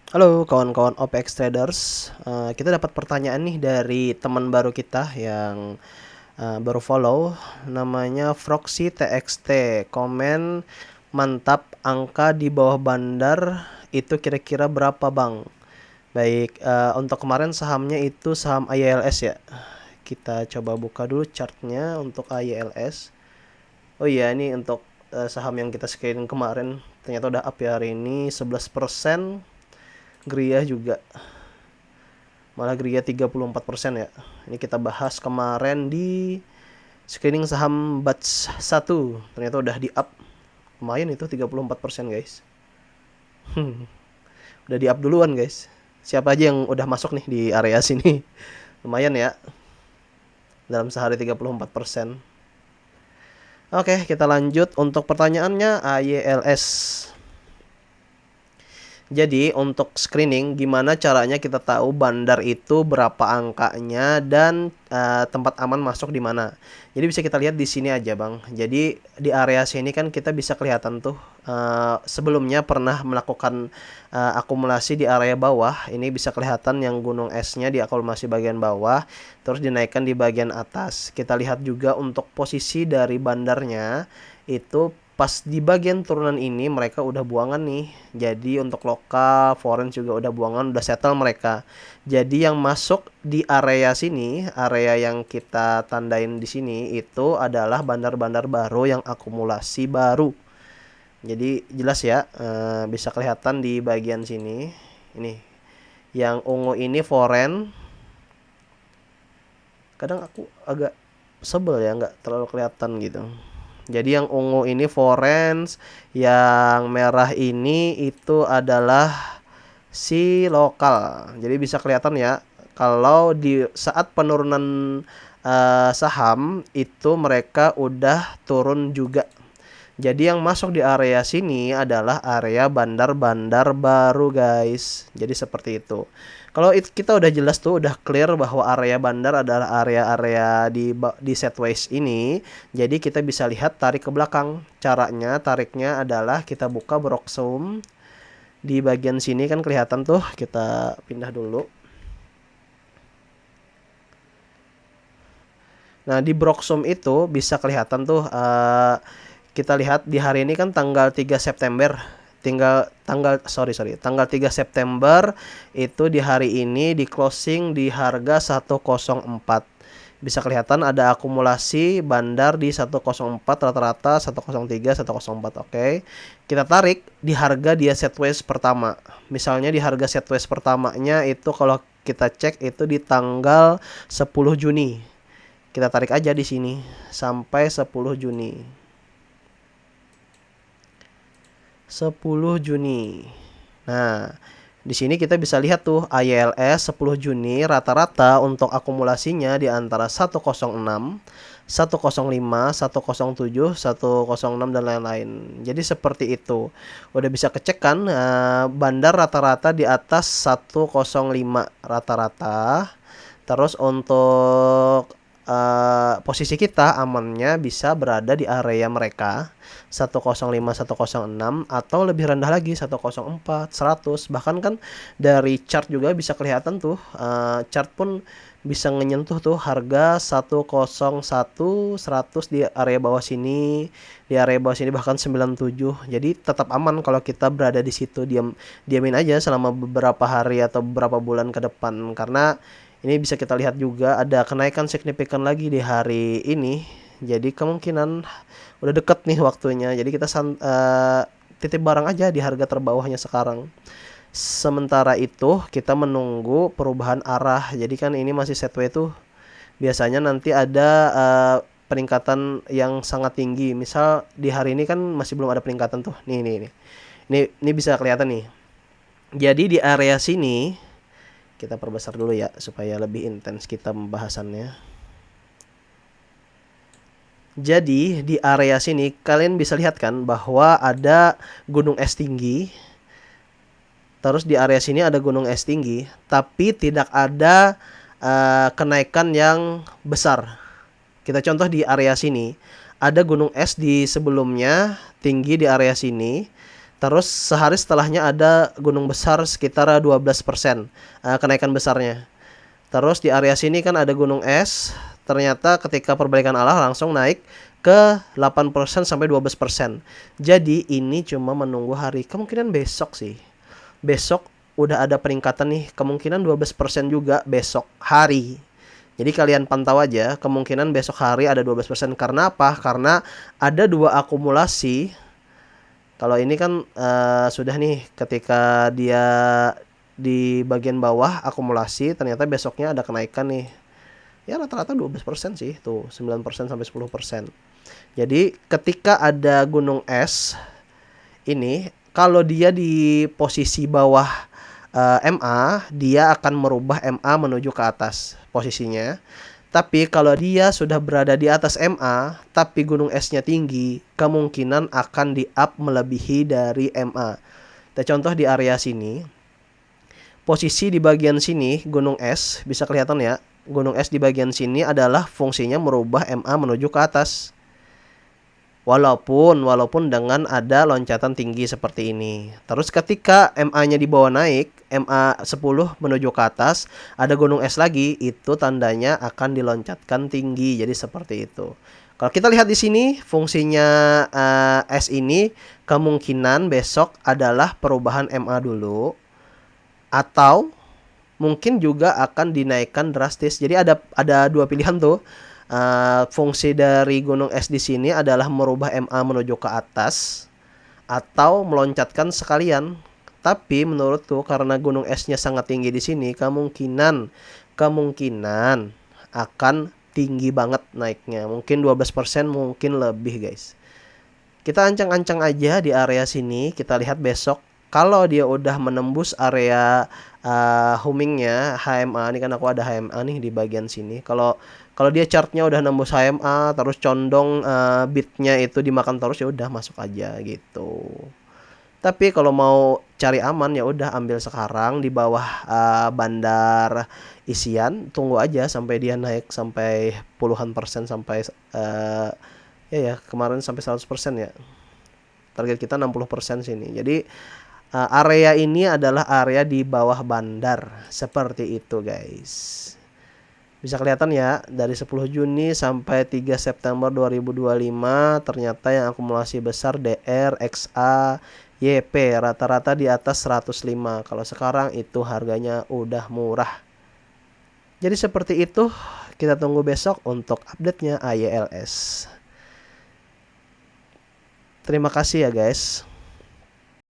Halo kawan-kawan OPX Traders. Kita dapat pertanyaan nih dari teman baru kita yang baru follow, namanya Froxy TXT. Komen, mantap, angka di bawah bandar itu kira-kira berapa bang? Baik, untuk kemarin sahamnya itu saham ILS ya. Kita coba buka dulu chartnya untuk ILS. Oh iya, ini untuk saham yang kita screening kemarin ternyata udah up ya hari ini 11%. Gria juga, malah Gria 34% ya. Ini kita bahas kemarin di screening saham batch 1, ternyata udah di up lumayan itu 34% guys. Udah di up duluan guys. Siapa aja yang udah masuk nih di area sini? Lumayan ya, dalam sehari 34%. Oke, kita lanjut untuk pertanyaannya AYLS. Jadi untuk screening gimana caranya kita tahu bandar itu berapa angkanya dan tempat aman masuk di mana. Jadi bisa kita lihat di sini aja, Bang. Jadi di area sini kan kita bisa kelihatan tuh sebelumnya pernah melakukan akumulasi di area bawah. Ini bisa kelihatan yang gunung esnya di akumulasi bagian bawah, terus dinaikkan di bagian atas. Kita lihat juga untuk posisi dari bandarnya itu pas di bagian turunan ini mereka udah buangan nih. Jadi untuk lokal, foreign juga udah buangan, udah settle mereka. Jadi yang masuk di area sini, area yang kita tandain di sini itu adalah bandar-bandar baru yang akumulasi baru. Jadi jelas ya, bisa kelihatan di bagian sini. Ini yang ungu ini foreign. Kadang aku agak sebel ya, nggak terlalu kelihatan gitu. Jadi yang ungu ini forens, yang merah ini itu adalah si lokal. Jadi bisa kelihatan ya, kalau di saat penurunan saham itu mereka udah turun juga. Jadi yang masuk di area sini adalah area bandar-bandar baru guys. Jadi seperti itu. Kalau kita udah jelas tuh, udah clear bahwa area bandar adalah area-area di sideways ini. Jadi kita bisa lihat tarik ke belakang. Caranya tariknya adalah kita buka Broxum. Di bagian sini kan kelihatan tuh, kita pindah dulu. Nah, di Broxum itu bisa kelihatan tuh, kita lihat di hari ini kan tanggal 3 September. Tanggal 3 September itu di hari ini di closing di harga 104. Bisa kelihatan ada akumulasi bandar di 104, rata-rata 103, 104. Oke. Kita tarik di harga dia sideways pertama. Misalnya di harga sideways pertamanya itu kalau kita cek itu di tanggal 10 Juni. Kita tarik aja di sini sampai 10 Juni. 10 Juni. Nah, di sini kita bisa lihat tuh ILS 10 Juni rata-rata untuk akumulasinya di antara 106, 105, 107, 106 dan lain-lain. Jadi seperti itu. Udah bisa kecek kan, bandar rata-rata di atas 105 rata-rata. Terus untuk posisi kita amannya bisa berada di area mereka 105, 106 atau lebih rendah lagi 104, 100. Bahkan kan dari chart juga bisa kelihatan tuh, chart pun bisa menyentuh tuh harga 101, 100 di area bawah sini, di area bawah sini bahkan 97. Jadi tetap aman kalau kita berada di situ, diamin aja selama beberapa hari atau beberapa bulan ke depan, karena ini bisa kita lihat juga ada kenaikan signifikan lagi di hari ini. Jadi kemungkinan udah deket nih waktunya. Jadi kita titip barang aja di harga terbawahnya sekarang. Sementara itu kita menunggu perubahan arah. Jadi kan ini masih sideways tuh. Biasanya nanti ada peningkatan yang sangat tinggi. Misal di hari ini kan masih belum ada peningkatan tuh. Nih. Ini bisa kelihatan nih. Jadi di area sini kita perbesar dulu ya supaya lebih intens kita pembahasannya. Jadi di area sini kalian bisa lihat kan bahwa ada gunung es tinggi. Terus di area sini ada gunung es tinggi, tapi tidak ada kenaikan yang besar. Kita contoh di area sini, ada gunung es di sebelumnya tinggi di area sini, Terus sehari setelahnya ada gunung besar sekitar 12% kenaikan besarnya. Terus di area sini kan ada gunung es. Ternyata ketika perbaikan arah langsung naik ke 8% sampai 12%. Jadi ini cuma menunggu hari, kemungkinan besok sih. Besok udah ada peningkatan nih, kemungkinan 12% juga besok hari. Jadi kalian pantau aja, kemungkinan besok hari ada 12%. Karena apa? Karena ada dua akumulasi. Kalau ini kan sudah nih, ketika dia di bagian bawah akumulasi, ternyata besoknya ada kenaikan nih. Ya rata-rata 12% sih, tuh 9% sampai 10%. Jadi ketika ada gunung es ini, kalau dia di posisi bawah MA, dia akan merubah MA menuju ke atas posisinya. Tapi kalau dia sudah berada di atas MA, tapi gunung esnya tinggi, kemungkinan akan di-up melebihi dari MA. Kita contoh di area sini. Posisi di bagian sini, gunung es, bisa kelihatan ya. Gunung es di bagian sini adalah fungsinya merubah MA menuju ke atas. Walaupun dengan ada loncatan tinggi seperti ini. Terus ketika MA-nya dibawa naik, MA 10 menuju ke atas, ada gunung es lagi, itu tandanya akan diloncatkan tinggi. Jadi seperti itu. Kalau kita lihat di sini, fungsinya es ini kemungkinan besok adalah perubahan MA dulu, atau mungkin juga akan dinaikkan drastis. Jadi ada dua pilihan tuh. Fungsi dari gunung es di sini adalah merubah MA menuju ke atas atau meloncatkan sekalian. Tapi menurutku karena gunung esnya sangat tinggi di sini, kemungkinan akan tinggi banget naiknya. Mungkin 12%, mungkin lebih, guys. Kita ancang-ancang aja di area sini. Kita lihat besok kalau dia udah menembus area humingnya HMA. Ini kan aku ada HMA nih di bagian sini. Kalau dia chartnya udah nembus HMA terus condong bitnya itu dimakan terus, ya udah masuk aja gitu. Tapi kalau mau cari aman ya udah ambil sekarang di bawah bandar isian, tunggu aja sampai dia naik sampai puluhan persen, sampai ya kemarin sampai 100% ya. Target kita 60% sini. Jadi area ini adalah area di bawah bandar. Seperti itu, guys. Bisa kelihatan ya, dari 10 Juni sampai 3 September 2025 ternyata yang akumulasi besar DR, XA, YP rata-rata di atas 105. Kalau sekarang itu harganya udah murah. Jadi seperti itu. Kita tunggu besok untuk update-nya AYLS. Terima kasih ya, guys.